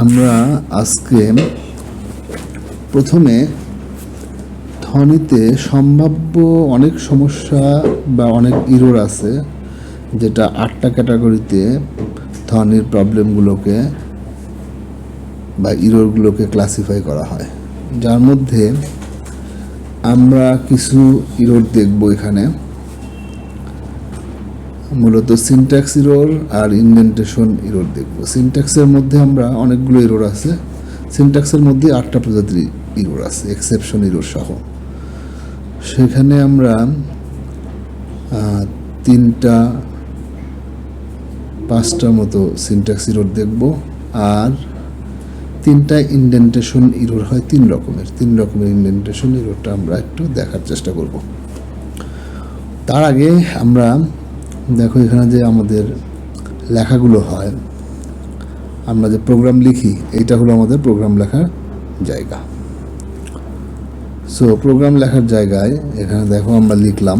আমরা আজকে প্রথমে ধ্বনিতে সম্ভাব্য অনেক সমস্যা বা অনেক ইরর আছে, যেটা 8টা ক্যাটাগরিতে ধ্বনির প্রবলেমগুলোকে বা ইররগুলোকে ক্লাসিফাই করা হয়, যার মধ্যে আমরা কিছু ইরর দেখব। এখানে মূলত সিনট্যাক্স ইরর আর ইনডেন্টেশন ইরর দেখব। সিনট্যাক্সের মধ্যে আমরা অনেকগুলো ইরর আছে, সিনট্যাক্সের মধ্যে 8টা প্রজাতির ইরর আছে এক্সেপশন ইরর সহ। সেখানে আমরা 5টা মতো সিনট্যাক্স ইরর দেখব, আর 3টা ইনডেন্টেশন ইরর হয় 3 রকমের ইনডেন্টেশন ইররটা আমরা একটু দেখার চেষ্টা করব। তার আগে আমরা দেখো এখানে যে আমাদের লেখাগুলো হয়, আমরা যে প্রোগ্রাম লিখি, এইটা হলো আমাদের প্রোগ্রাম লেখার জায়গা। সো প্রোগ্রাম লেখার জায়গায় এখানে দেখো আমরা লিখলাম,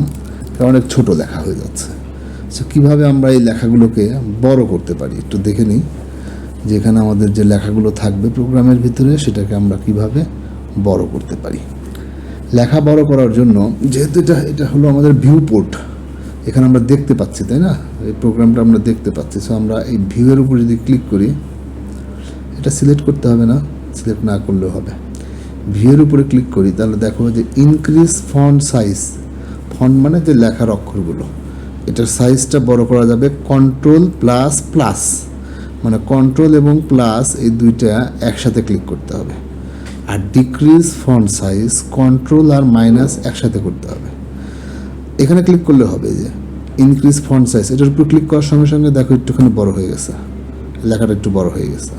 অনেক ছোট লেখা হয়ে যাচ্ছে। সো কীভাবে আমরা এই লেখাগুলোকে বড় করতে পারি একটু দেখে নিই। যেখানে আমাদের যে লেখাগুলো থাকবে প্রোগ্রামের ভিতরে, সেটাকে আমরা কিভাবে বড় করতে পারি। লেখা বড় করার জন্য, যেহেতু এটা হলো আমাদের ভিউ পোর্ট, এখানে আমরা দেখতে পাচ্ছি, তাই না? এই প্রোগ্রামটা আমরা দেখতে পাচ্ছি। সো আমরা এই ভিউয়ের উপর যদি ক্লিক করি, এটা সিলেক্ট করতে হবে না, সিলেক্ট না করলেও হবে। ভিউয়ের উপরে ক্লিক করি, তাহলে দেখো যে ইনক্রিজ ফন্ট সাইজ, ফন্ট মানে যে লেখার অক্ষরগুলো, এটার সাইজটা বড় করা যাবে Ctrl++, মানে কন্ট্রোল এবং প্লাস এই দুইটা একসাথে ক্লিক করতে হবে। আর ডিক্রিজ ফন্ট সাইজ কন্ট্রোল আর মাইনাস একসাথে করতে হবে। এখানে ক্লিক করলে হবে যে ইনক্রিজ ফন্ট সাইজ, এটার উপর ক্লিক করার সঙ্গে সঙ্গে দেখো একটুখানি বড় হয়ে গেছে, লেখাটা একটু বড় হয়ে গেছে।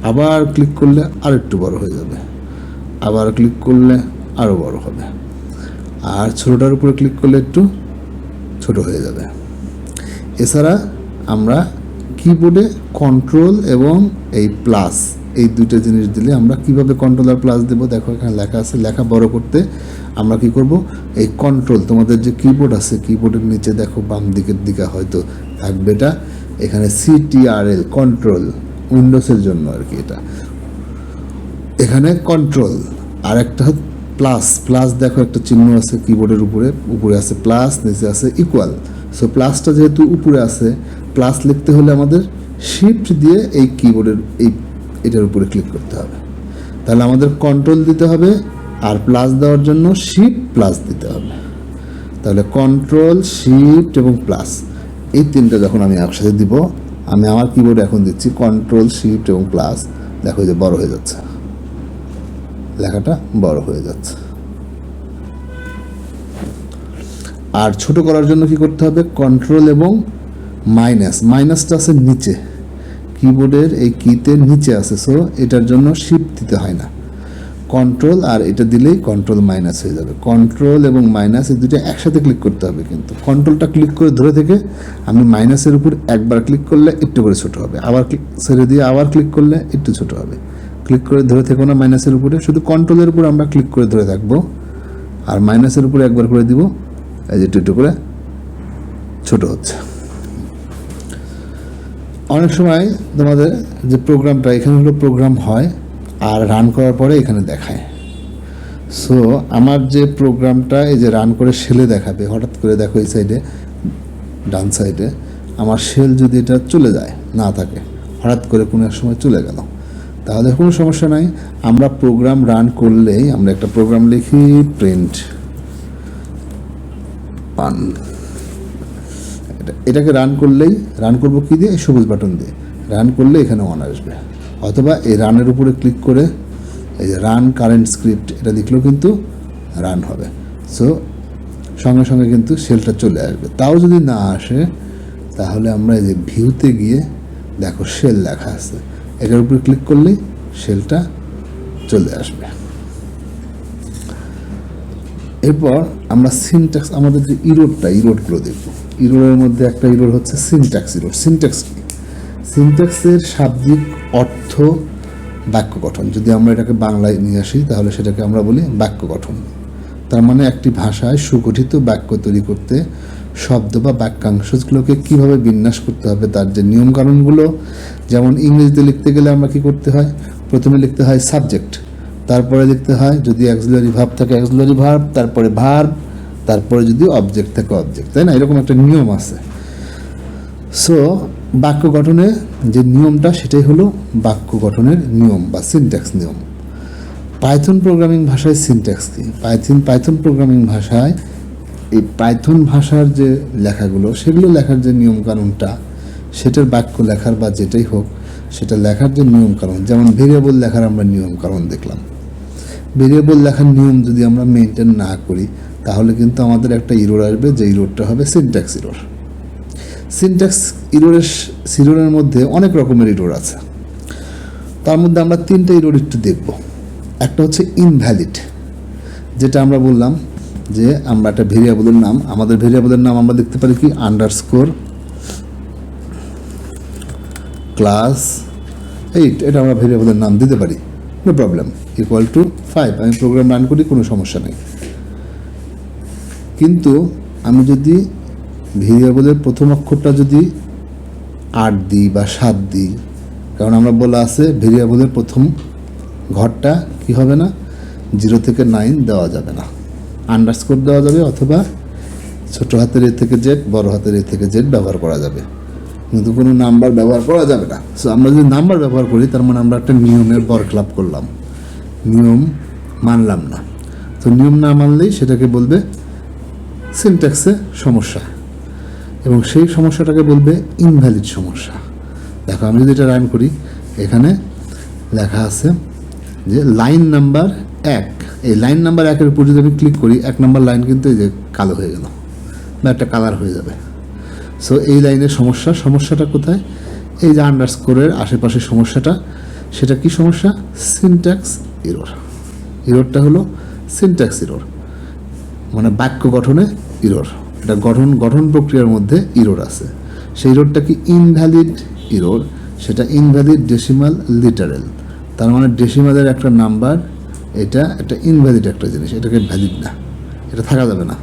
আবার ক্লিক করলে আর একটু বড় হয়ে যাবে, আবার ক্লিক করলে আরও বড় হবে, আর ছোটোটার উপরে ক্লিক করলে একটু ছোট হয়ে যাবে। এছাড়া আমরা কিবোর্ডে কন্ট্রোল এবং এই প্লাস, এই দুইটা জিনিস দিলে আমরা কিভাবে কন্ট্রোল আর প্লাস দেবো, দেখো এখানে লেখা আছে। লেখা বড় করতে আমরা কি করব, এই কন্ট্রোল, তোমাদের যে কিবোর্ড আছে কিবোর্ডের নিচে দেখো বাম দিকের দিকে হয়তো থাকবে এটা, এখানে CTRL কন্ট্রোল, উইন্ডোজের জন্য আর কি এটা। এখানে কন্ট্রোল আর একটা প্লাস দেখো একটা চিহ্ন আছে কিবোর্ডের উপরে আছে প্লাস, নিচে আছে ইকুয়াল। সো প্লাসটা যেহেতু উপরে আছে, প্লাস লিখতে হলে আমাদের শিফট দিয়ে এই কিবোর্ডের এটার উপরে ক্লিক করতে হবে। তাহলে আমাদের কন্ট্রোল দিতে হবে, আর প্লাস দেওয়ার জন্য শিফট প্লাস দিতে হবে। তাহলে কন্ট্রোল, শিফট এবং প্লাস, এই 3টা যখন আমি একসাথে দিব, আমি আমার কিবোর্ডে এখন দিচ্ছি কন্ট্রোল, শিফট এবং প্লাস, দেখো যে বড় হয়ে যাচ্ছে, লেখাটা বড় হয়ে যাচ্ছে। আর ছোট করার জন্য কি করতে হবে, কন্ট্রোল এবং মাইনাসটা আছে নিচে, কিবোর্ডের এই কিতে নিচে আছে। সো এটার জন্য শিফট দিতে হয় না, কন্ট্রোল আর এটা দিলেই কন্ট্রোল মাইনাস হয়ে যাবে। কন্ট্রোল এবং মাইনাস এই দুটো একসাথে ক্লিক করতে হবে, কিন্তু কন্ট্রোলটা ক্লিক করে ধরে থেকে আমি মাইনাসের উপর একবার ক্লিক করলে একটু করে ছোট হবে, আবার ক্লিক ছেড়ে দিয়ে আবার ক্লিক করলে একটু ছোট হবে। ক্লিক করে ধরে থেকো না মাইনাসের উপরে, শুধু কন্ট্রোলের উপর আমরা ক্লিক করে ধরে থাকবো, আর মাইনাসের উপরে একবার করে দিব, এই যে একটু করে ছোট হচ্ছে। অনেক সময় তোমাদের যে প্রোগ্রামটা এখানে হলো প্রোগ্রাম হয়, আর রান করার পরে এখানে দেখায়। সো আমার যে প্রোগ্রামটা এই যে রান করে শেলে দেখাবে, হঠাৎ করে দেখো এই সাইডে ডান সাইডে আমার শেল যদি এটা চলে যায়, না থাকে, হঠাৎ করে কোনো এক সময় চলে গেল, তাহলে কোনো সমস্যা নাই। আমরা প্রোগ্রাম রান করলেই, আমরা একটা প্রোগ্রাম লিখি প্রিন্ট পান, এটাকে রান করলেই, রান করবো কি দিয়ে, সবুজ বাটন দিয়ে রান করলে এখানে অন আসবে। অথবা এই রানের উপরে ক্লিক করে এই যে রান কারেন্ট স্ক্রিপ্ট এটা লিখলেও কিন্তু রান হবে। সো সঙ্গে সঙ্গে কিন্তু শেলটা চলে আসবে। তাও যদি না আসে, তাহলে আমরা এই যে ভিউতে গিয়ে দেখো শেল লেখা আছে, এটার উপরে ক্লিক করলেই শেলটা চলে আসবে। এরপর আমরা সিনট্যাক্স, আমাদের যে ইরোডগুলো দেখব। ইরোডের মধ্যে একটা ইরোড হচ্ছে সিনট্যাক্স ইরোড। সিনট্যাক্সের শাব্দিক অর্থ বাক্য গঠন। যদি আমরা এটাকে বাংলায় নিয়ে আসি, তাহলে সেটাকে আমরা বলি বাক্য গঠন। তার মানে একটি ভাষায় সুগঠিত বাক্য তৈরি করতে শব্দ বা বাক্যাংশগুলোকে কীভাবে বিন্যাস করতে হবে তার যে নিয়মকানুনগুলো, যেমন ইংরেজিতে লিখতে গেলে আমরা কী করতে হয়, প্রথমে লিখতে হয় সাবজেক্ট, তারপরে লিখতে হয় যদি অ্যাক্সিলারি ভার্ব থাকে অ্যাক্সিলারি ভার্ব, তারপরে ভার্ব, তারপরে যদি অবজেক্ট থাকে অবজেক্ট, তাই না? এরকম একটা নিয়ম আছে। সো বাক্য গঠনে যে নিয়মটা সেটাই হলো বাক্য গঠনের নিয়ম বা সিনট্যাক্স নিয়ম। পাইথন প্রোগ্রামিং ভাষায় সিনট্যাক্স কি? পাইথন প্রোগ্রামিং ভাষায় এই পাইথন ভাষার যে লেখাগুলো সেগুলো লেখার যে নিয়মকানুনটা, সেটার বাক্য লেখার বা যেটাই হোক সেটা লেখার যে নিয়মকানুন, যেমন ভেরিয়েবল লেখার আমরা নিয়মকানুন দেখলাম। ভেরিয়েবল লেখার নিয়ম যদি আমরা মেনটেন না করি তাহলে কিন্তু আমাদের একটা ইরোর আসবে, যে ইরোরটা হবে সিনট্যাক্স ইরোর। সিনট্যাক্স ইরোরের মধ্যে অনেক রকমের ইরোর আছে, তার মধ্যে আমরা 3টে ইরোর একটু দেখব। একটা হচ্ছে ইনভ্যালিড, যেটা আমরা বললাম যে আমরা একটা ভেরিয়েবলের নাম, আমাদের ভেরিয়েবলের নাম আমরা দেখতে পারি কি আন্ডারস্কোর ক্লাস 8, এটা আমরা ভেরিয়েবলের নাম দিতে পারি, নো প্রবলেম, ইকুয়াল টু 5, আমি প্রোগ্রাম রান করি, কোনো সমস্যা নেই। কিন্তু আমি যদি ভেরিয়েবলের প্রথম অক্ষরটা যদি 8 দিই বা 7 দিই, কারণ আমরা বলা আছে ভেরিয়েবলের প্রথম ঘরটা কি হবে না, 0 থেকে 9 দেওয়া যাবে না, আন্ডারস্কোর দেওয়া যাবে অথবা ছোট হাতের এ থেকে জেড, বড় হাতের এ থেকে জেড ব্যবহার করা যাবে, কিন্তু কোনো নাম্বার ব্যবহার করা যাবে না। সো আমরা যদি নাম্বার ব্যবহার করি তার মানে আমরা একটা নিয়মের বরখেলাপ করলাম, নিয়ম মানলাম না। তো নিয়ম না মানলেই সেটাকে বলবে সিনট্যাক্সে সমস্যা, এবং সেই সমস্যাটাকে বলবে ইনভ্যালিড সমস্যা। দেখো আমি যদি এটা রান করি, এখানে লেখা আছে যে লাইন নাম্বার 1, এই লাইন নাম্বার 1-এর উপর যদি আমি ক্লিক করি 1 নম্বর লাইন কিন্তু এই যে কালো হয়ে গেল বা একটা কালার হয়ে যাবে। সো এই লাইনের সমস্যাটা কোথায়? এই যে আন্ডারস্কোরের আশেপাশে সমস্যাটা, সেটা কি সমস্যা? Syntax error. ইরোরটা হলো সিনট্যাক্স ইরোর, মানে বাক্য গঠনে ইরোর। এটা গঠন প্রক্রিয়ার মধ্যে ইরোর আছে। সেই ইরোরটা কি ইনভ্যালিড ইরোর, সেটা ইনভ্যালিড ডেসিমাল লিটারেল, তার মানে ডেসিমালের একটা নাম্বার, এটা একটা ইনভ্যালিড একটা জিনিস, এটাকে ভ্যালিড না, এটা থাকা যাবে না।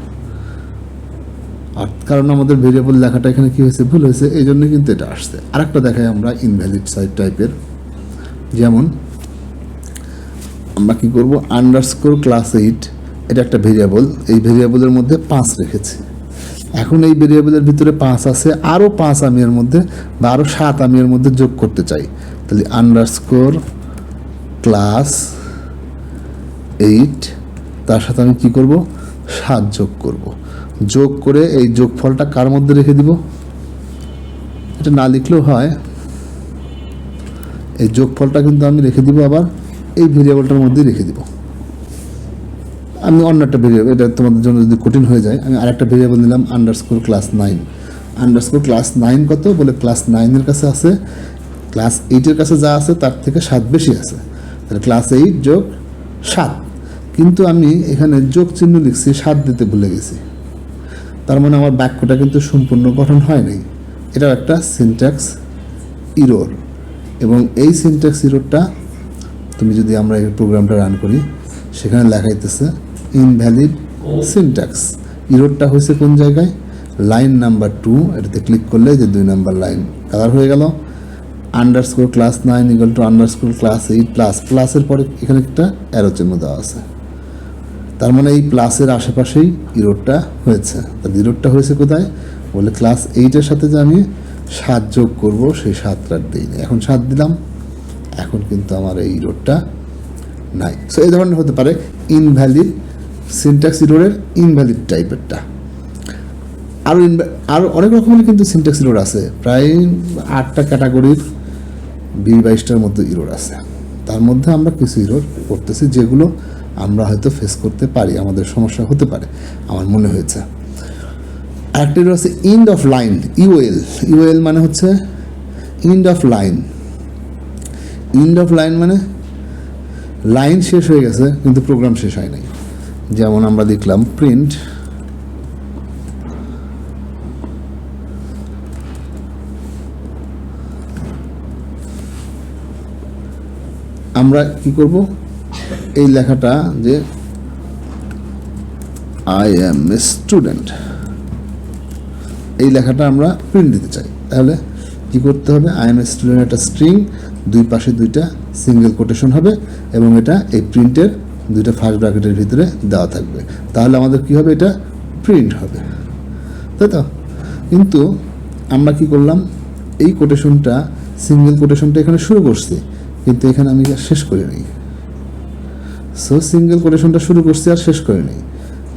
আর কারণ আমাদের ভেরিয়েবল লেখাটা এখানে কি হয়েছে, ভুল হয়েছে, এই জন্য কিন্তু এটা আসছে। আরেকটা দেখাই আমরা ইনভ্যালিড টাইপের, যেমন আমরা কি করব, আন্ডারস্কোর ক্লাস 8, এটা একটা ভেরিয়েবল, এই ভেরিয়েবলের মধ্যে 5 রেখেছি। এখন এই ভেরিয়েবলের ভিতরে 5 আছে, আরও 5 আমি এর মধ্যে বা আরও 7 আমি এর মধ্যে যোগ করতে চাই, তাহলে আন্ডারস্কোর ক্লাস 8 তার সাথে আমি কি করব, 7 যোগ করব। যোগ করে এই যোগফলটা কার মধ্যে রেখে দিব, এটা না লিখলেও হয়, এই যোগফলটা কিন্তু আমি রেখে দিব আবার এই ভেরিয়েবলটার মধ্যেই রেখে দিব। আমি অন্য একটা ভেরিয়েবল, এটা তোমাদের জন্য যদি কঠিন হয়ে যায়, আমি আরেকটা ভেরিয়েবল নিলাম আন্ডারস্কোর ক্লাস 9। আন্ডারস্কোর ক্লাস 9 কত, বলে ক্লাস 9-এর কাছে আছে, ক্লাস 8-এর কাছে যা আছে তার থেকে 7 বেশি আছে, তাহলে ক্লাস 8 যোগ 7, কিন্তু আমি এখানে যোগ চিহ্ন লিখছি, 7 দিতে ভুলে গেছি, তার মানে আমার বাক্যটা কিন্তু সম্পূর্ণ গঠন হয় নাই। এটাও একটা সিনট্যাক্স ইরোর, এবং এই সিনট্যাক্স ইরোরটা তুমি যদি আমরা এই প্রোগ্রামটা রান করি, সেখানে লেখাইতেছে ইনভ্যালিড সিনট্যাক্স। ইরোরটা হয়েছে কোন জায়গায়, লাইন নাম্বার 2, এটাতে ক্লিক করলে যে 2 নম্বর লাইন কালার হয়ে গেল। Underscore class 9 equal to underscore class 8 প্লাসের পরে এখানে একটা অ্যারো চিহ্ন দেওয়া আছে, তার মানে এই প্লাসের আশেপাশেই ইরোরটা হয়েছে। তাহলে ইরোরটা হয়েছে কোথায়, বলে ক্লাস 8-এর সাথে যে আমি 7 যোগ করব, সেই 7টা দিইনি, এখন 7 দিলাম, এখন কিন্তু আমার এই ইরোরটা নাই। সো এই ধরনের হতে পারে ইনভ্যালিড সিনট্যাক্স ইরোরের ইনভ্যালিড টাইপেরটা। আরও অনেক রকমের কিন্তু সিনট্যাক্স ইরোর আছে, প্রায় 8টা ক্যাটাগরির 20-22টার মধ্যে ইরোর আছে। তার মধ্যে আমরা কিছু ইরোর করতেছি যেগুলো আমরা হয়তো ফেস করতে পারি, আমাদের সমস্যা হতে পারে, আমার মনে হয়েছে। আরেকটা ইরোর আছে এন্ড অফ লাইন, ইউএল মানে হচ্ছে end of line. End of line মানে লাইন শেষ হয়ে গেছে কিন্তু প্রোগ্রাম শেষ হয় নাই। যেমন আমরা দেখলাম প্রিন্ট আমরা কি করব, এই লেখাটা যে আই এম এ স্টুডেন্ট, এই লেখাটা আমরা প্রিন্ট দিতে চাই, তাহলে কি করতে হবে? আই এম এ স্টুডেন্ট একটা স্ট্রিং, দুই পাশে দুইটা সিঙ্গেল কোটেশন হবে এবং এটা এই প্রিন্টের দুইটা ফার্স্ট ব্র্যাকেটের ভিতরে দেওয়া থাকবে, তাহলে আমাদের কি হবে? এটা প্রিন্ট হবে, তাই তো? কিন্তু আমরা কি করলাম? এই কোটেশনটা, সিঙ্গেল কোটেশনটা এখানে শুরু করছি, কিন্তু এখানে আমি শেষ করে নিই। সো সিঙ্গেল কোটেশনটা শুরু করছি আর শেষ করে নিই।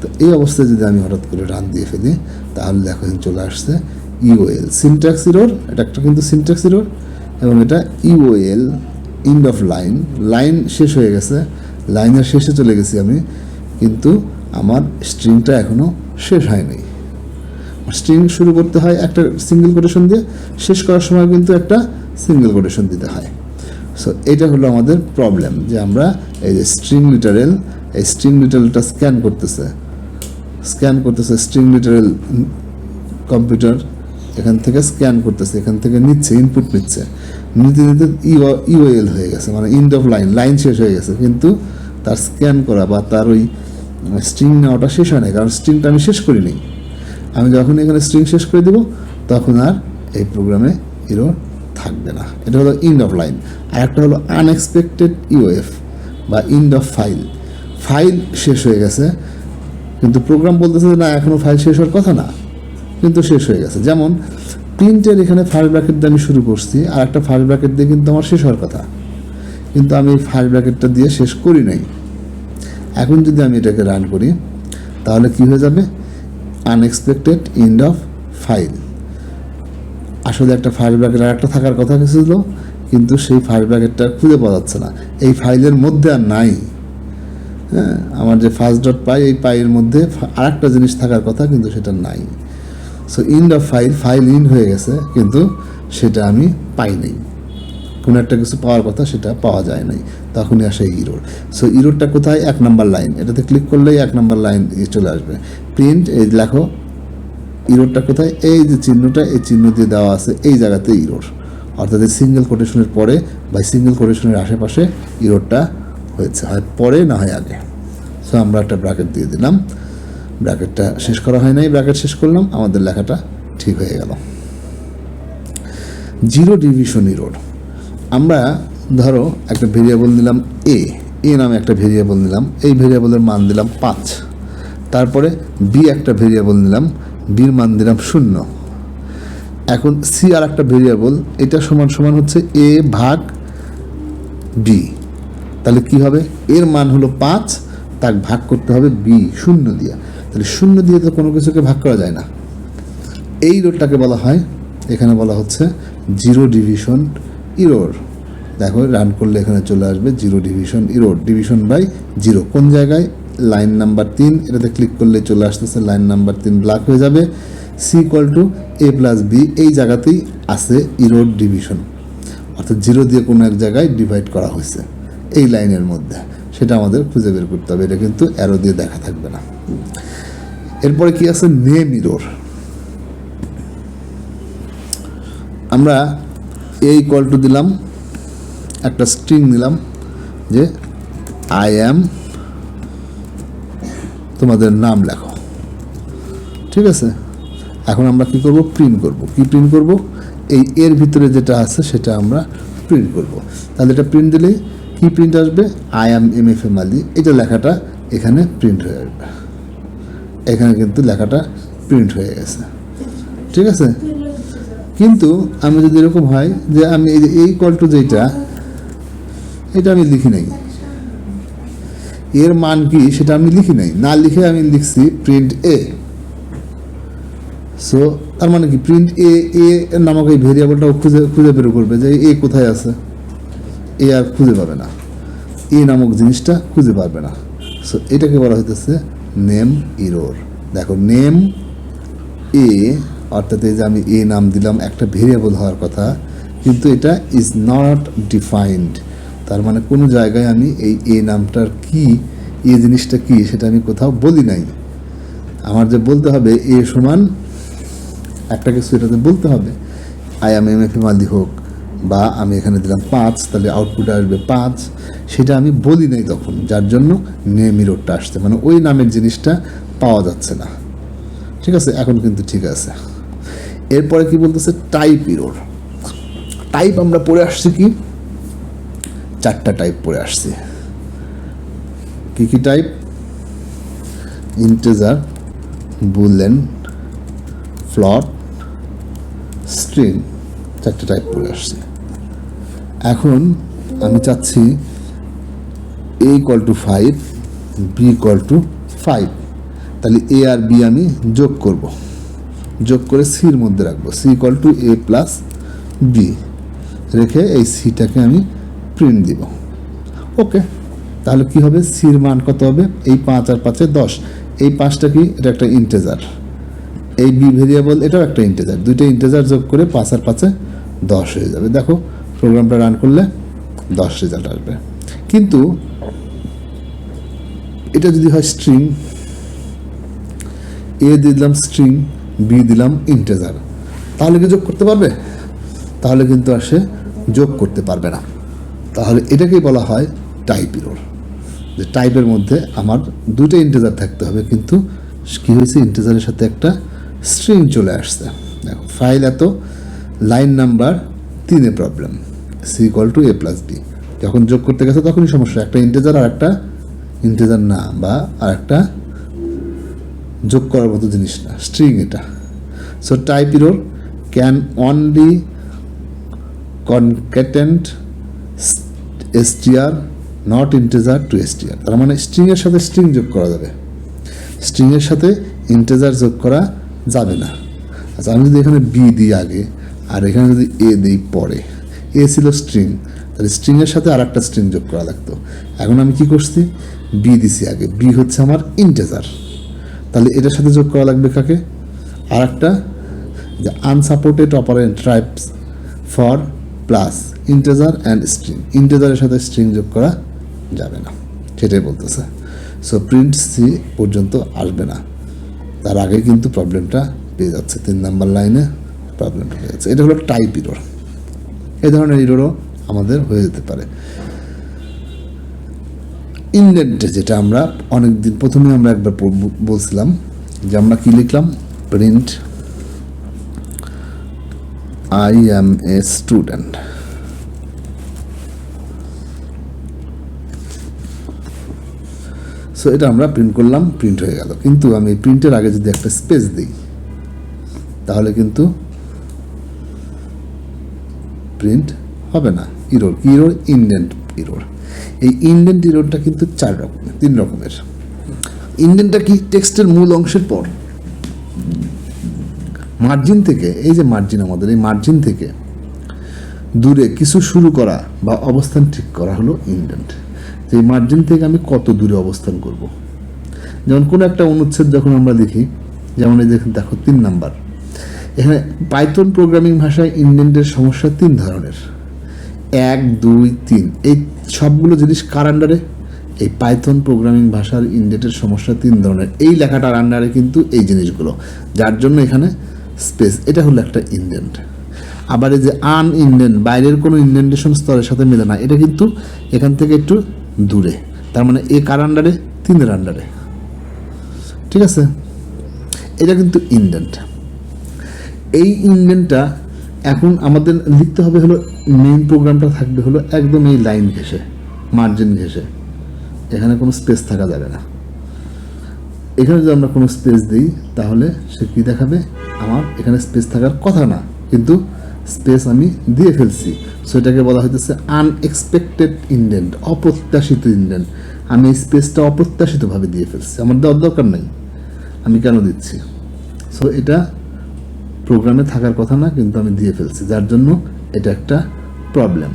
তো এই অবস্থায় যদি আমি হঠাৎ করে রান দিয়ে ফেলি, তাহলে দেখো চলে আসছে ইউএল, সিনট্যাক্স ইরর। এটা একটা কিন্তু সিনট্যাক্স ইরর, এবং এটা UL, end of line. Line শেষ হয়ে গেছে, লাইনের শেষে চলে গেছি আমি, কিন্তু আমার স্ট্রিংটা এখনও শেষ হয়নি। স্ট্রিং শুরু করতে হয় একটা সিঙ্গেল কোটেশন দিয়ে, শেষ করার সময় কিন্তু একটা সিঙ্গেল কোটেশন দিতে হয়। সো এটা হলো আমাদের প্রবলেম, যে আমরা এই যে স্ট্রিং লিটারেল, এই স্ট্রিং লিটারেলটা স্ক্যান করতেছে স্ট্রিং লিটারেল কম্পিউটার এখান থেকে স্ক্যান করতেছে, এখান থেকে নিচ্ছে, ইনপুট নিতে নিতে ইউএল হয়ে গেছে, মানে এন্ড অফ লাইন, লাইন শেষ হয়ে গেছে, কিন্তু তার স্ক্যান করা বা তার ওই স্ট্রিং নেওয়াটা শেষ হয় না, কারণ স্ট্রিংটা আমি শেষ করিনি। আমি যখন এখানে স্ট্রিং শেষ করে দেব, তখন আর এই প্রোগ্রামে এরর থাকবে না। এটা হলো এন্ড অফ লাইন। আর একটা হলো আনএক্সপেক্টেড ইউএফ বা এন্ড অফ ফাইল। ফাইল শেষ হয়ে গেছে, কিন্তু প্রোগ্রাম বলতেছে না এখনও ফাইল শেষ হওয়ার কথা না, কিন্তু শেষ হয়ে গেছে। যেমন প্রিন্টের এখানে ফার্স্ট ব্র্যাকেট দিয়ে আমি শুরু করছি, আর একটা ফার্স্ট ব্র্যাকেট দিয়ে কিন্তু আমার শেষ হওয়ার কথা, কিন্তু আমি ফার্স্ট ব্র্যাকেটটা দিয়ে শেষ করি নাই। এখন যদি আমি এটাকে রান করি, তাহলে কি হয়ে যাবে? Unexpected end of file. আসলে একটা ফার্স্ট ব্র্যাকেট আর একটা থাকার কথা ছিল, কিন্তু সেই ফার্স্ট ব্র্যাকেটটা খুঁজে পাওয়া যাচ্ছে না, এই ফাইলের মধ্যে আর নাই। হ্যাঁ, আমার যে ফার্স্ট ডট পাই, এই পাইয়ের মধ্যে আর একটা জিনিস থাকার কথা, কিন্তু সেটা নাই। So and of file, file in হয়ে গেছে, কিন্তু সেটা আমি পাই নাই। কোনো একটা কিছু পাওয়ার কথা, সেটা পাওয়া যায় নাই, তখনই আসে ইরোর। সো ইরোরটা কোথায়? 1 নম্বর লাইন, এটাতে ক্লিক করলেই 1 নম্বর লাইন চলে আসবে। প্রিন্ট, এই লেখো ইরোরটা কোথায়? এই যে চিহ্নটা, এই চিহ্ন দিয়ে দেওয়া আছে, এই জায়গাতে ইরোর, অর্থাৎ এই সিঙ্গেল কোটেশনের পরে বা সিঙ্গেল কোটেশনের আশেপাশে ইরোরটা হয়েছে, হয় পরে না হয় আগে। সো আমরা একটা ব্র্যাকেট দিয়ে দিলাম, ব্র্যাকেটটা শেষ করা হয় নাই, ব্র্যাকেট শেষ করলাম, আমাদের লেখাটা ঠিক হয়ে গেল। Zero division error. আমরা ধরো একটা ভেরিয়েবল নিলাম এ নামে একটা ভেরিয়েবল নিলাম, এই ভেরিয়েবলের মান দিলাম 5, তারপরে বি একটা ভেরিয়েবল নিলাম, বির মান দিলাম 0। এখন সি আর একটা ভেরিয়েবল, এটা সমান সমান হচ্ছে এ ভাগ বি, তাহলে কি হবে? এর মান হলো 5, তাকে ভাগ করতে হবে বি 0 দিয়ে, তাহলে 0 দিয়ে তো কোনো কিছুকে ভাগ করা যায় না। এই ইরোরটাকে বলা হয়, এখানে বলা হচ্ছে জিরো ডিভিশন ইরোর। দেখো রান করলে এখানে চলে আসবে zero division error, division by zero. কোন জায়গায়? লাইন নাম্বার 3, এটাতে ক্লিক করলে চলে আসতেছে লাইন নাম্বার 3 ব্ল্যাক হয়ে যাবে। C equal to A plus B, এই জায়গাতেই আছে ইরোর ডিভিশন, অর্থাৎ জিরো দিয়ে কোনো এক জায়গায় ডিভাইড করা হয়েছে এই লাইনের মধ্যে, সেটা আমাদের খুঁজে বের করতে হবে। এটা কিন্তু অ্যারো দিয়ে দেখা থাকবে না। এরপরে কি আছে? Name error. আমরা এ ইকুয়াল টু দিলাম, একটা স্ট্রিং নিলাম যে আই অ্যাম, তোমাদের নাম লেখো, ঠিক আছে? এখন আমরা কি করব? প্রিন্ট করব। কি প্রিন্ট করব? এই এর ভিতরে যেটা আছে সেটা আমরা প্রিন্ট করব। তাহলে এটা প্রিন্ট দিলেই কি প্রিন্ট আসবে? আই অ্যাম MFM আলী, এটা লেখাটা এখানে প্রিন্ট হয়ে আসবে। এখানে কিন্তু লেখাটা প্রিন্ট হয়ে গেছে, ঠিক আছে? কিন্তু আমি যদি এরকম হয় যে আমি এই যে ইকুয়াল টু যেটা, এটা আমি লিখি নাই, এর মান কি সেটা আমি লিখি নাই, না লিখে আমি লিখছি প্রিন্ট এ। সো তার মানে কি? প্রিন্ট এ নামক এই ভেরিয়েবলটাও খুঁজে বের করবে যে এ কোথায় আছে, এ আর খুঁজে পাবে না, এ নামক জিনিসটা খুঁজে পাবে না। সো এটাকে বলা হইতেছে নেম ইরোর। দেখো নেম এ, অর্থাৎ এই যে আমি এ নাম দিলাম, একটা ভেরিয়েবল হওয়ার কথা, কিন্তু এটা ইজ নট ডিফাইন্ড। তার মানে কোনো জায়গায় আমি এই এ নামটার কি, এ জিনিসটা কি, সেটা আমি কোথাও বলি নাই। আমার যে বলতে হবে এ সমান একটা কিছু, এটাতে বলতে হবে আই অ্যাম MFM আলী হোক, বা আমি এখানে দিলাম 5, তাহলে আউটপুটে আসবে 5, সেটা আমি বলি নাই তখন, যার জন্য নেম ইরোরটা আসছে, মানে ওই নামের জিনিসটা পাওয়া যাচ্ছে না। ঠিক আছে? এখন কিন্তু ঠিক আছে। এরপরে কি বলতেছে টাইপ এরর। টাইপ আমরা পড়ে আসছি কি 4টা টাইপ পড়ে আসছি। কি type? Integer, Boolean, float, string, 4টা টাইপ পড়ে আসছে। এখন আমি চাচ্ছি a = 5, b = 5, তাহলে a আর b আমি যোগ করব, যোগ করে c এর মধ্যে রাখবো, c = a + b রেখে এই সিটাকে আমি প্রিন্ট দিব। ওকে, তাহলে কি হবে? c এর মান কত হবে? এই 5 আর 5 10, এই 5টা কি? এটা একটা ইন্টিজার, এই b ভেরিয়েবল এটাও একটা ইন্টিজার, দুইটা ইন্টিজার যোগ করে 5 আর 5 10 হয়ে যাবে। দেখো প্রোগ্রামটা রান করলে 10 রেজাল্ট আসবে। কিন্তু এটা যদি হয় স্ট্রিং, এ দিলাম স্ট্রিং, বি দিলাম ইন্টিজার, তাহলে কি যোগ করতে পারবে? তাহলে কিন্তু আর সে যোগ করতে পারবে না। তাহলে এটাকেই বলা হয় টাইপ এরর, যে টাইপের মধ্যে আমার দুটো ইন্টিজার থাকতে হবে, কিন্তু কি হয়েছে? ইন্টিজারের সাথে একটা স্ট্রিং চলে আসছে। দেখো ফাইল এত, লাইন নাম্বার 3-এ প্রবলেম, c = a + b, যখন যোগ করতে গেছে তখনই সমস্যা। একটা ইন্টিজার আর একটা ইন্টিজার না, বা আর একটা যোগ করার মতো জিনিস না, স্ট্রিং এটা। So type error can only concatenate str not integer to str, তার মানে স্ট্রিংয়ের সাথে স্ট্রিং যোগ করা যাবে, স্ট্রিংয়ের সাথে ইন্টিজার যোগ করা যাবে না। আচ্ছা, আমি যদি এখানে b দিই আগে আর এখানে যদি a দিই পরে, a ছিল স্ট্রিং, তাহলে স্ট্রিংয়ের সাথে আর একটা স্ট্রিং যোগ করা লাগতো। এখন আমি কি করছি? b দিছি আগে, b হচ্ছে আমার ইন্টিজার, তাহলে এটার সাথে যোগ করা লাগবে কাকে? আর একটা, যে unsupported operand types for plus integer and string, ইন্টিজারের সাথে স্ট্রিং যোগ করা যাবে না, সেটাই বলতেছে। সো প্রিন্ট সি পর্যন্ত আসবে না, তার আগে কিন্তু প্রবলেমটা পেয়ে যাচ্ছে, 3 নাম্বার লাইনে প্রবলেমটা পেয়ে যাচ্ছে। এটা হলো টাইপ এরর। এই ধরনের এররও আমাদের হয়ে যেতে পারে। ইনডেন্টে যেটা আমরা অনেকদিন প্রথমে আমরা একবার বলছিলাম যে আমরা কি লিখলাম? Print I am a student, so এটা আমরা প্রিন্ট করলাম, প্রিন্ট হয়ে গেল। কিন্তু আমি প্রিন্টের আগে যদি একটা স্পেস দিই তাহলে কিন্তু প্রিন্ট হবে না। এরর কি? Error indent error. এই ইনডেন্ট এররটা কিন্তু 3 রকমের। ইনডেন্টটা কি? টেক্সটের মূল অংশের পর মার্জিন থেকে, এই যে মার্জিন আমাদের, এই মার্জিন থেকে দূরে কিছু শুরু করা বা অবস্থান ঠিক করা হলো ইনডেন্ট। এই মার্জিন থেকে আমি কত দূরে অবস্থান করব। যেমন কোনো একটা অনুচ্ছেদ যখন আমরা লিখি, যেমন এই দেখো 3 নাম্বার, এখানে পাইথন প্রোগ্রামিং ভাষায় ইনডেন্টের সমস্যা 3 ধরনের, 1, 2, 3। এই সবগুলো জিনিস কার আন্ডারে? এই পাইথন প্রোগ্রামিং ভাষার ইনডেন্টের সমস্যা 3 ধরনের। এই লেখাটার আন্ডারে কিন্তু এই জিনিসগুলো, যার জন্য এখানে স্পেস, এটা হলো একটা ইনডেন্ট। আবার এই যে আনইনডেন্ট, বাইরের কোনো ইনডেন্টেশন স্তরের সাথে মেলে না, এটা কিন্তু এখান থেকে একটু দূরে, তার মানে এ কার আন্ডারে? 3-এর আন্ডারে, ঠিক আছে? এটা কিন্তু ইনডেন্ট। এই ইনডেন্টটা এখন আমাদের লিখতে হবে হলো, মেইন প্রোগ্রামটা থাকবে হলো একদম এই লাইন ঘেঁষে, মার্জিন ঘেঁষে, এখানে কোনো স্পেস থাকা যাবে না। এখানে যদি আমরা কোনো স্পেস দিই তাহলে সে কী দেখাবে? আমার এখানে স্পেস থাকার কথা না, কিন্তু স্পেস আমি দিয়ে ফেলছি। সো এটাকে বলা হইতেছে আনএক্সপেক্টেড ইনডেন্ট, অপ্রত্যাশিত ইনডেন্ট। আমি এই স্পেসটা অপ্রত্যাশিতভাবে দিয়ে ফেলছি, আমার দেওয়ার দরকার নেই, আমি কেন দিচ্ছি? সো এটা প্রোগ্রামে থাকার কথা না, কিন্তু আমি দিয়ে ফেলছি, যার জন্য এটা একটা প্রবলেম,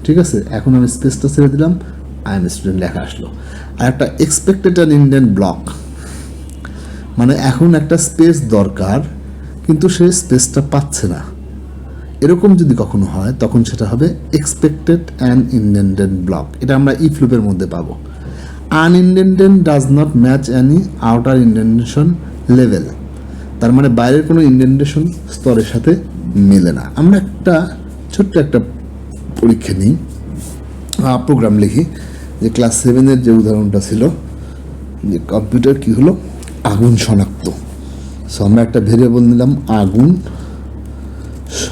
ঠিক আছে? এখন আমি স্পেসটা ছেড়ে দিলাম, আই এম স্টুডেন্ট লেখা আসলো। আর একটা এক্সপেক্টেড অ্যান্ড ইনডেন্ট ব্লক, মানে এখন একটা স্পেস দরকার কিন্তু সে স্পেসটা পাচ্ছে না, এরকম যদি কখনো হয় তখন সেটা হবে এক্সপেক্টেড অ্যান্ড ইনডেন্টেড ব্লক। এটা আমরা ইফ লুপের মধ্যে পাবো। Unindented does not match any outer indentation level, তার মানে বাইরের কোনো ইনডেন্টেশন স্তরের সাথে মেলে না। আমরা একটা ছোট্ট একটা পরীক্ষা নিই, প্রোগ্রাম লিখি, যে ক্লাস 7-এর যে উদাহরণটা ছিল, যে কম্পিউটার কি হলো? আগুন শনাক্ত। সো আমরা একটা ভেরিয়েবল নিলাম আগুন,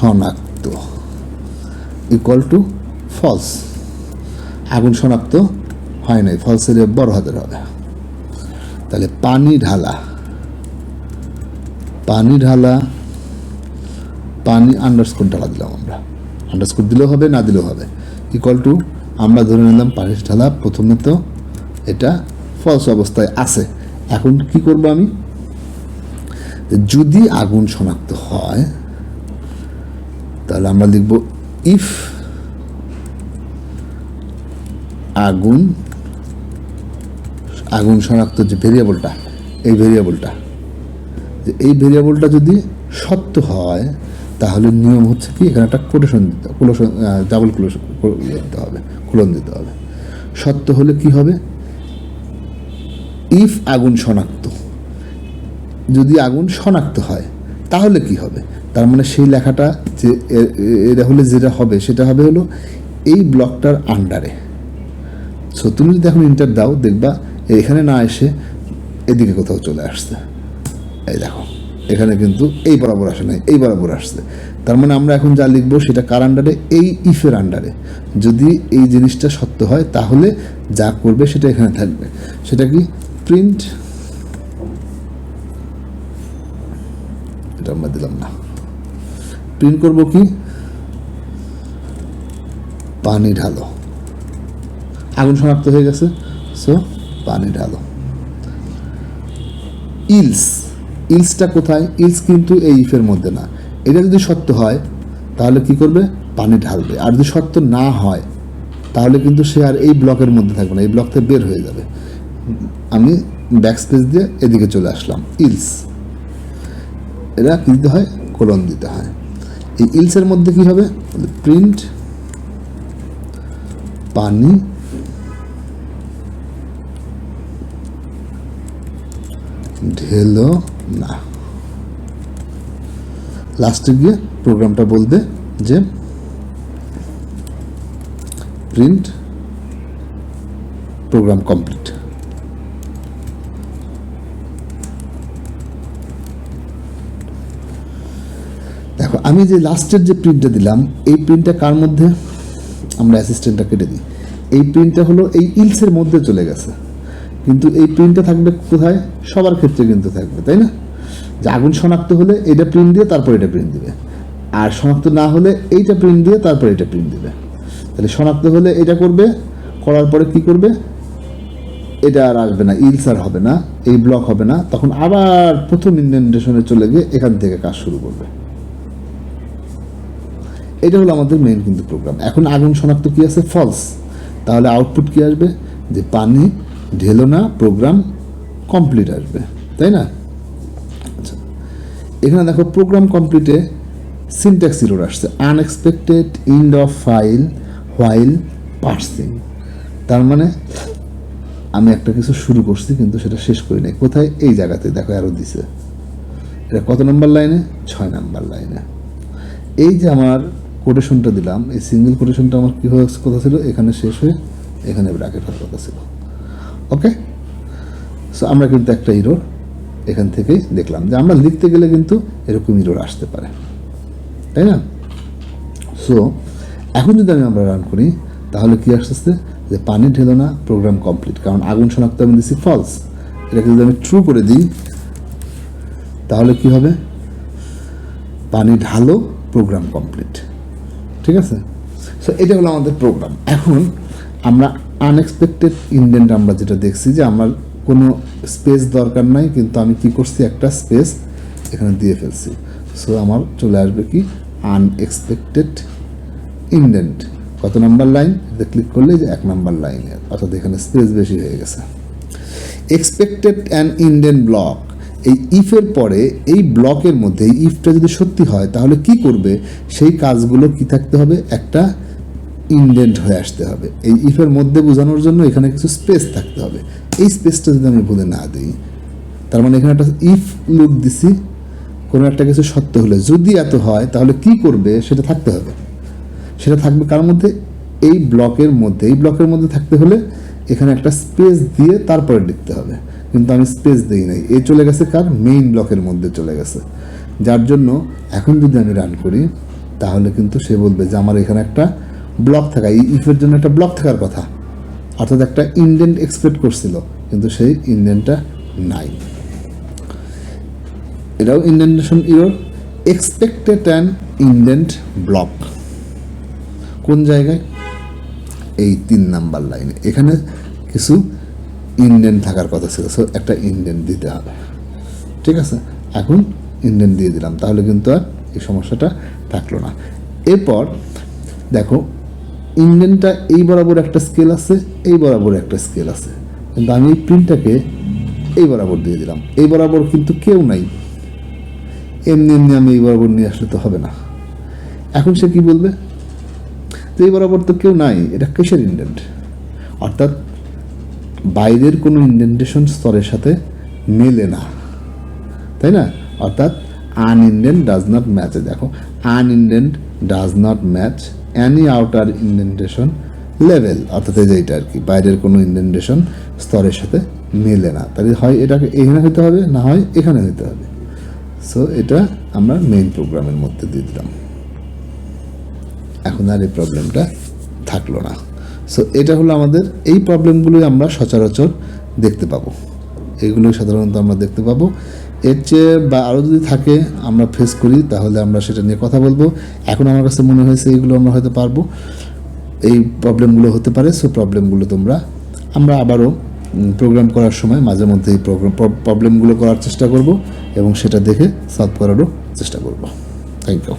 শনাক্ত ইকুয়াল টু ফলস। আগুন শনাক্ত হয় নাই, ফলসের বড় হাতের হবে। তাহলে পানি ঢালা পানি আন্ডারস্কোর ঢালা দিলাম আমরা, আন্ডারস্কোর দিলেও হবে না দিলেও হবে, ইকুয়াল টু আমরা ধরে নিলাম পানি ঢালা প্রথমে তো এটা ফলস অবস্থায় আছে। এখন কি করব আমি, যদি আগুন শনাক্ত হয় তাহলে আমরা লিখব ইফ আগুন শনাক্ত যে ভেরিয়েবলটা, এই ভেরিয়েবলটা যদি সত্য হয় তাহলে নিয়ম হচ্ছে কি, এখানে একটা ডাবল কোলন দিতে হবে। সত্য হলে কি হবে, ইফ আগুন শনাক্ত, যদি আগুন শনাক্ত হয় তাহলে কি হবে, তার মানে সেই লেখাটা যে এটা হলে যেটা হবে সেটা হবে হলো এই ব্লকটার আন্ডারে। সো তুমি যদি এখন ইন্টার দাও দেখবা এখানে না এসে এদিকে কোথাও চলে আসছে। এই দেখো এখানে কিন্তু এই বরাবর আসে নাই, এই বরাবর আসছে। তার মানে আমরা এখন যা লিখবো সেটা কার আন্ডারে, এই ইফের আন্ডারে। যদি এই জিনিসটা সত্য হয় তাহলে যা করবে সেটা এখানে থাকবে। সেটা কি, প্রিন্ট, এটা আমরা দিলাম না, প্রিন্ট করবো কি, পানি ঢালো। আগুন শনাক্ত হয়ে গেছে, সো পানি ঢালো। ইলসটা কোথায়, ইলস কিন্তু এই ইফের মধ্যে না। এটা যদি সত্য হয় তাহলে কি করবে, পানি ঢালবে। আর যদি সত্য না হয় তাহলে কিন্তু সে আর এই ব্লকের মধ্যে থাকবে না, এই ব্লক থেকে বের হয়ে যাবে। আমি ব্যাকস্পেস দিয়ে এদিকে চলে আসলাম, ইলস, এরা কি দিতে হয়, কোলন দিতে হয়। এই ইলসের মধ্যে কি হবে, প্রিন্ট পানি ঢেলো না। লাস্টে গিয়ে প্রোগ্রামটা বলবে যে প্রিন্ট প্রোগ্রাম কমপ্লিট। দেখো আমি যে লাস্টের যে প্রিন্টটা দিলাম, এই প্রিন্টটা কার মধ্যে, আমরা অ্যাসিস্ট্যান্টটা কেটে দিই, এই প্রিন্টটা হলো এই ইলসের মধ্যে চলে গেছে। কিন্তু এই প্রিন্টটা থাকবে কোথায়, সবার ক্ষেত্রে কিন্তু থাকবে, তাই না? যে আগুন শনাক্ত হলে এটা প্রিন্ট দিয়ে তারপর এটা প্রিন্ট দিবে, আর শনাক্ত না হলে এইটা প্রিন্ট দিয়ে তারপর এটা প্রিন্ট দিবে। তাহলে শনাক্ত হলে এটা করবে, করার পরে কি করবে, এটা আর আসবে না, ইলস আর হবে না, এই ব্লক হবে না, তখন আবার প্রথম ইন্ডেন্টেশনে চলে গিয়ে এখান থেকে কাজ শুরু করবে। এটা হলো আমাদের মেইন কিন্তু প্রোগ্রাম। এখন আগুন শনাক্ত কি আছে, ফলস, তাহলে আউটপুট কি আসবে, যে পানি ঢেলো না প্রোগ্রাম কমপ্লিট আসবে, তাই না? আচ্ছা, এখানে দেখো প্রোগ্রাম কমপ্লিটে সিনট্যাক্স এরর আসছে, unexpected end of file while parsing. তার মানে আমি একটা কিছু শুরু করছি কিন্তু সেটা শেষ করি নাই। কোথায়, এই জায়গাতে দেখো অ্যারো দিছে, এটা কত নম্বর লাইনে, 6 নম্বর লাইনে। এই যে আমার কোটেশনটা দিলাম, এই সিঙ্গেল কোটেশনটা আমার কী হয়ে কথা ছিল, এখানে শেষ হয়ে এখানে ব্র্যাকেট হওয়ার কথা ছিল। ওকে, সো আমরা কিন্তু একটা ইরর এখান থেকেই দেখলাম যে আমরা লিখতে গেলে কিন্তু এরকম ইরর আসতে পারে, তাই না? সো এখন যদি আমরা রান করি তাহলে কি আসতেছে, যে পানি ঢেলো না প্রোগ্রাম কমপ্লিট, কারণ আগুন শনাক্ত আমি দিচ্ছি ফলস। এটাকে যদি আমি ট্রু করে দিই তাহলে কি হবে, পানি ঢালো প্রোগ্রাম কমপ্লিট। ঠিক আছে, সো এটা হলো আমাদের প্রোগ্রাম। এখন আমরা আনএক্সপেক্টেড ইন্ডেন্ট আমরা যেটা দেখছি, যে আমার কোনো স্পেস দরকার নাই, কিন্তু আমি কি করছি, একটা স্পেস এখানে দিয়ে ফেলছি। সো আমার চলে আসবে কি, আনএক্সপেক্টেড ইন্ডেন্ট। কত নাম্বার লাইন, এটা ক্লিক করলে যে 1 নম্বর লাইনে, অর্থাৎ এখানে স্পেস বেশি হয়ে গেছে। এক্সপেক্টেড অ্যান্ড ইন্ডেন্ট ব্লক, এই ইফের পরে এই ব্লকের মধ্যে এই ইফটা যদি সত্যি হয় তাহলে কি করবে, সেই কাজগুলো কি থাকতে হবে, একটা ইন্ডেন্ট হয়ে আসতে হবে। এই ইফের মধ্যে বোঝানোর জন্য এখানে কিছু স্পেস থাকতে হবে। এই স্পেসটা যদি আমি ভুলে না দিই, তার মানে এখানে একটা ইফ লুপ দিছি, কোনো একটা কিছু সত্য হলে, যদি এত হয় তাহলে কি করবে সেটা থাকতে হবে। সেটা থাকবে কার মধ্যে, এই ব্লকের মধ্যে। এই ব্লকের মধ্যে থাকতে হলে এখানে একটা স্পেস দিয়ে তারপরে লিখতে হবে, কিন্তু আমি স্পেস দিই নাই, এই চলে গেছে কার, মেইন ব্লকের মধ্যে চলে গেছে। যার জন্য এখন যদি আমি রান করি তাহলে কিন্তু সে বলবে যে আমার এখানে একটা ব্লক থাকা, এই ইফের জন্য একটা ব্লক থাকার কথা, অর্থাৎ একটা ইনডেন্ট এক্সপেক্ট করছিল, কিন্তু সেই ইনডেন্টটা নাই। এটাও indentation error, expected an indent block. কোন জায়গায়? এই 3 নাম্বার লাইনে। এখানে কিছু ইনডেন্ট থাকার কথা ছিল, সো একটা ইনডেন্ট দিতে হবে। ঠিক আছে, এখন ইনডেন্ট দিয়ে দিলাম, তাহলে কিন্তু আর এই সমস্যাটা থাকলো না। এরপর দেখো, ইনডেন্টটা এই বরাবর একটা স্কেল আছে, এই বরাবর একটা স্কেল আছে, কিন্তু আমি এই প্রিন্টটাকে এই বরাবর দিয়ে দিলাম। এই বরাবর কিন্তু কেউ নাই, এমনি এমনি আমি এই বরাবর নিয়ে আসলে তো হবে না। এখন সে কি বলবে? তো এই বরাবর তো কেউ নাই, এটা কিসের ইনডেন্ট? অর্থাৎ বাইরের কোনো ইনডেন্টেশন স্তরের সাথে মেলে না, তাই না? অর্থাৎ আনইনডেন্ট ডাজ নট ম্যাচ। দেখো, unindent does not match any outer indentation level, অর্থাৎ এই যে এটা আর কি, বাইরের কোনো ইনডেন্টেশন স্তরের সাথে মেলে না। তাহলে হয় এটাকে এখানে হইতে হবে, না হয় এখানে হইতে হবে। সো এটা আমরা মেইন প্রোগ্রামের মধ্যে দিয়ে দিলাম। এখন আর এই প্রবলেমটা থাকলো না। সো এটা হলো আমাদের, এই প্রবলেমগুলোই আমরা সচরাচর দেখতে পাবো, এইগুলোই সাধারণত আমরা দেখতে পাবো। এর চেয়ে বা আরও যদি থাকে আমরা ফেস করি, তাহলে আমরা সেটা নিয়ে কথা বলবো। এখন আমার কাছে মনে হয়েছে এইগুলো আমরা হয়তো পারবো, এই প্রবলেমগুলো হতে পারে। সো প্রবলেমগুলো আমরা আবারও প্রোগ্রাম করার সময় মাঝে মধ্যে এই প্রবলেমগুলো করার চেষ্টা করব এবং সেটা দেখে সলভ করারও চেষ্টা করব। Thank you.